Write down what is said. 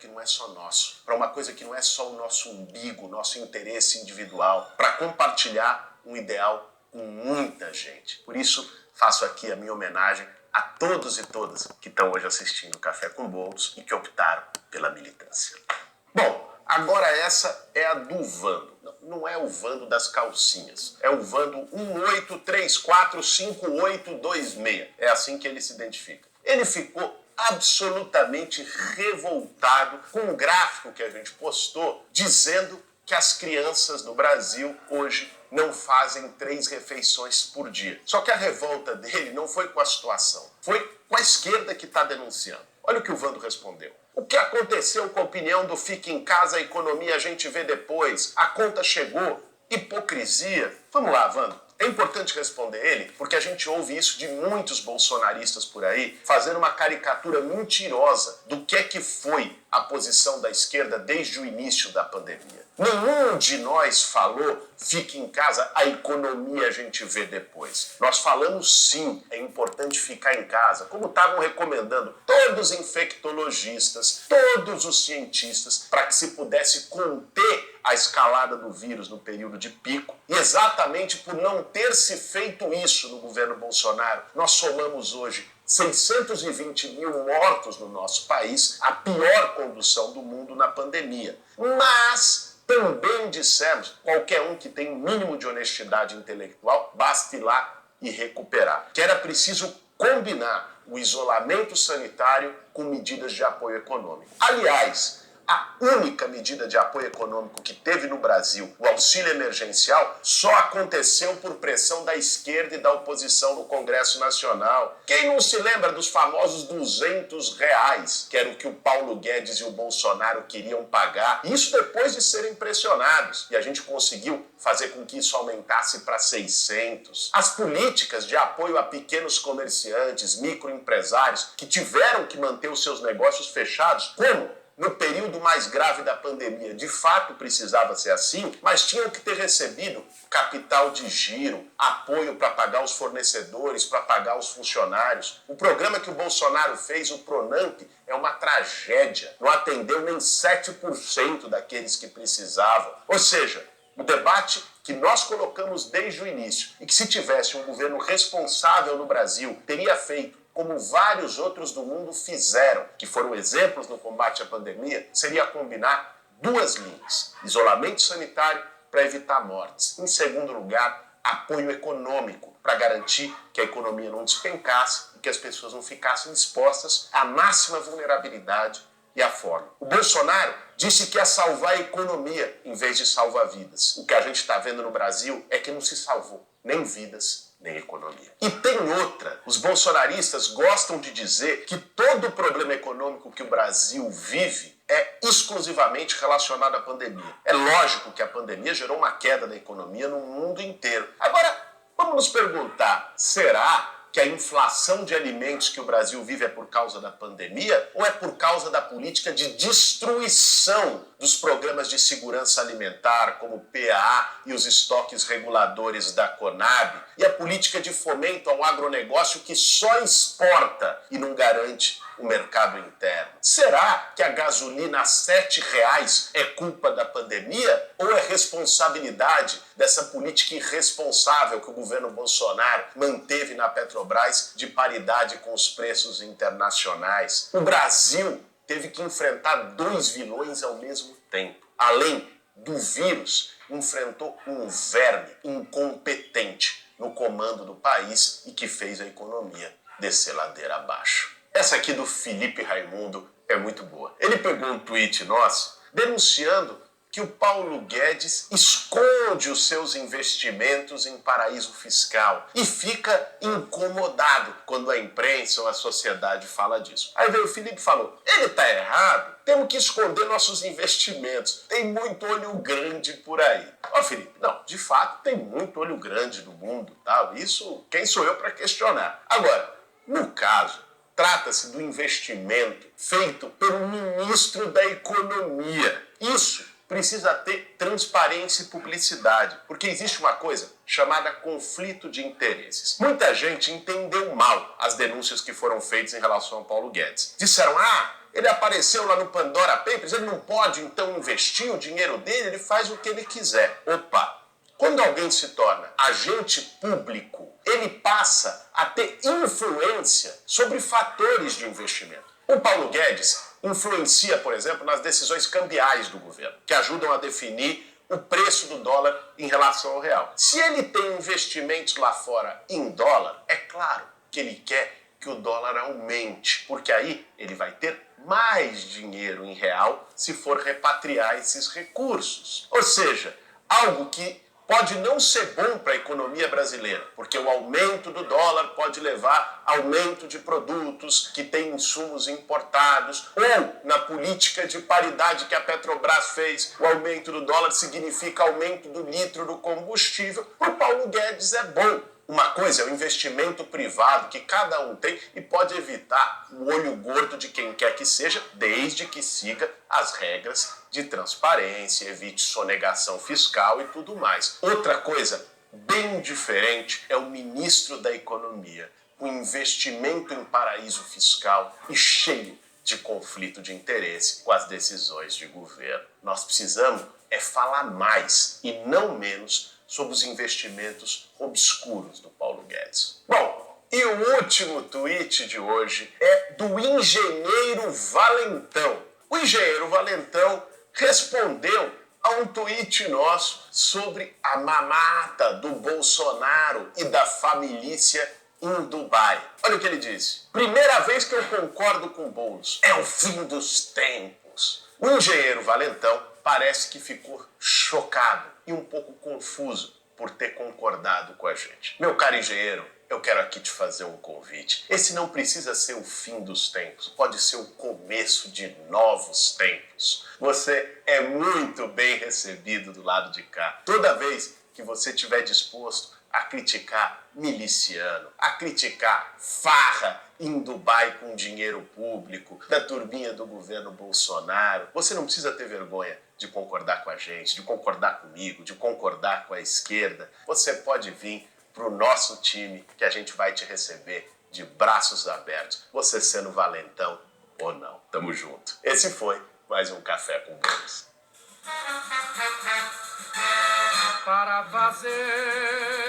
que não é só nosso, para uma coisa que não é só o nosso umbigo, nosso interesse individual, para compartilhar um ideal com muita gente. Por isso, faço aqui a minha homenagem a todos e todas que estão hoje assistindo o Café com Bolos e que optaram pela militância. Bom, agora essa é a do Vando. Não é o Vando das calcinhas, é o Vando 183458826. É assim que ele se identifica. Ele ficou absolutamente revoltado com o gráfico que a gente postou dizendo que as crianças no Brasil hoje não fazem 3 refeições por dia. Só que a revolta dele não foi com a situação, foi com a esquerda que está denunciando. Olha o que o Vando respondeu. O que aconteceu com a opinião do fique em casa, a economia a gente vê depois, a conta chegou, hipocrisia. Vamos lá, Vando. É importante responder ele, porque a gente ouve isso de muitos bolsonaristas por aí, fazendo uma caricatura mentirosa do que é que foi a posição da esquerda desde o início da pandemia. Nenhum de nós falou, fique em casa, a economia a gente vê depois. Nós falamos sim, é importante ficar em casa, como estavam recomendando todos os infectologistas, todos os cientistas, para que se pudesse conter a escalada do vírus no período de pico. E exatamente por não ter se feito isso no governo Bolsonaro, nós somamos hoje 620 mil mortos no nosso país, a pior condução do mundo na pandemia. Mas também dissemos, qualquer um que tem um mínimo de honestidade intelectual, basta ir lá e recuperar. Que era preciso combinar o isolamento sanitário com medidas de apoio econômico. Aliás, a única medida de apoio econômico que teve no Brasil, o auxílio emergencial, só aconteceu por pressão da esquerda e da oposição no Congresso Nacional. Quem não se lembra dos famosos R$200, que era o que o Paulo Guedes e o Bolsonaro queriam pagar? Isso depois de serem pressionados. E a gente conseguiu fazer com que isso aumentasse para 600. As políticas de apoio a pequenos comerciantes, microempresários, que tiveram que manter os seus negócios fechados, como? No período mais grave da pandemia, de fato precisava ser assim, mas tinham que ter recebido capital de giro, apoio para pagar os fornecedores, para pagar os funcionários. O programa que o Bolsonaro fez, o Pronamp, é uma tragédia. Não atendeu nem 7% daqueles que precisavam. Ou seja, o debate que nós colocamos desde o início e que se tivesse um governo responsável no Brasil, teria feito como vários outros do mundo fizeram, que foram exemplos no combate à pandemia, seria combinar 2 linhas. Isolamento sanitário para evitar mortes. Em segundo lugar, apoio econômico para garantir que a economia não despencasse e que as pessoas não ficassem expostas à máxima vulnerabilidade e à fome. O Bolsonaro disse que ia salvar a economia em vez de salvar vidas. O que a gente está vendo no Brasil é que não se salvou nem vidas, nem economia. E tem outra. Os bolsonaristas gostam de dizer que todo o problema econômico que o Brasil vive é exclusivamente relacionado à pandemia. É lógico que a pandemia gerou uma queda da economia no mundo inteiro. Agora, vamos nos perguntar, será que a inflação de alimentos que o Brasil vive é por causa da pandemia ou é por causa da política de destruição dos programas de segurança alimentar, como o PAA e os estoques reguladores da Conab, e a política de fomento ao agronegócio que só exporta e não garante o mercado interno? Será que a gasolina a R$7 é culpa da pandemia ou é responsabilidade dessa política irresponsável que o governo Bolsonaro manteve na Petrobras de paridade com os preços internacionais? O Brasil teve que enfrentar 2 vilões ao mesmo tempo. Além do vírus, enfrentou um verme incompetente no comando do país e que fez a economia descer ladeira abaixo. Essa aqui do Felipe Raimundo é muito boa. Ele pegou um tweet nosso denunciando que o Paulo Guedes esconde os seus investimentos em paraíso fiscal e fica incomodado quando a imprensa ou a sociedade fala disso. Aí veio o Felipe e falou, ele tá errado, temos que esconder nossos investimentos, tem muito olho grande por aí. Ó Felipe, não, de fato tem muito olho grande no mundo, tá? Isso, quem sou eu para questionar? Agora, no caso, trata-se do investimento feito pelo ministro da Economia. Isso precisa ter transparência e publicidade, porque existe uma coisa chamada conflito de interesses. Muita gente entendeu mal as denúncias que foram feitas em relação ao Paulo Guedes. Disseram, ele apareceu lá no Pandora Papers, ele não pode então investir o dinheiro dele, ele faz o que ele quiser. Opa! Quando alguém se torna agente público, ele passa a ter influência sobre fatores de investimento. O Paulo Guedes influencia, por exemplo, nas decisões cambiais do governo, que ajudam a definir o preço do dólar em relação ao real. Se ele tem investimentos lá fora em dólar, é claro que ele quer que o dólar aumente, porque aí ele vai ter mais dinheiro em real se for repatriar esses recursos. Ou seja, algo que pode não ser bom para a economia brasileira, porque o aumento do dólar pode levar a aumento de produtos que têm insumos importados, ou na política de paridade que a Petrobras fez, o aumento do dólar significa aumento do litro do combustível. Para o Paulo Guedes é bom. Uma coisa é o investimento privado que cada um tem e pode evitar o olho gordo de quem quer que seja, desde que siga as regras de transparência, evite sonegação fiscal e tudo mais. Outra coisa bem diferente é o ministro da Economia, com investimento em paraíso fiscal e cheio de conflito de interesse com as decisões de governo. Nós precisamos falar mais e não menos sobre os investimentos obscuros do Paulo Guedes. Bom, e o último tweet de hoje é do engenheiro Valentão. O engenheiro Valentão respondeu a um tweet nosso sobre a mamata do Bolsonaro e da família em Dubai. Olha o que ele disse. Primeira vez que eu concordo com o Boulos. É o fim dos tempos. O engenheiro Valentão parece que ficou chocado e um pouco confuso por ter concordado com a gente. Meu caro engenheiro, eu quero aqui te fazer um convite. Esse não precisa ser o fim dos tempos, pode ser o começo de novos tempos. Você é muito bem recebido do lado de cá. Toda vez que você estiver disposto a criticar miliciano, a criticar farra em Dubai com dinheiro público, da turminha do governo Bolsonaro, você não precisa ter vergonha de concordar com a gente, de concordar comigo, de concordar com a esquerda. Você pode vir para o nosso time que a gente vai te receber de braços abertos, você sendo valentão ou não. Tamo junto. Esse foi mais um Café com Boulos. Para fazer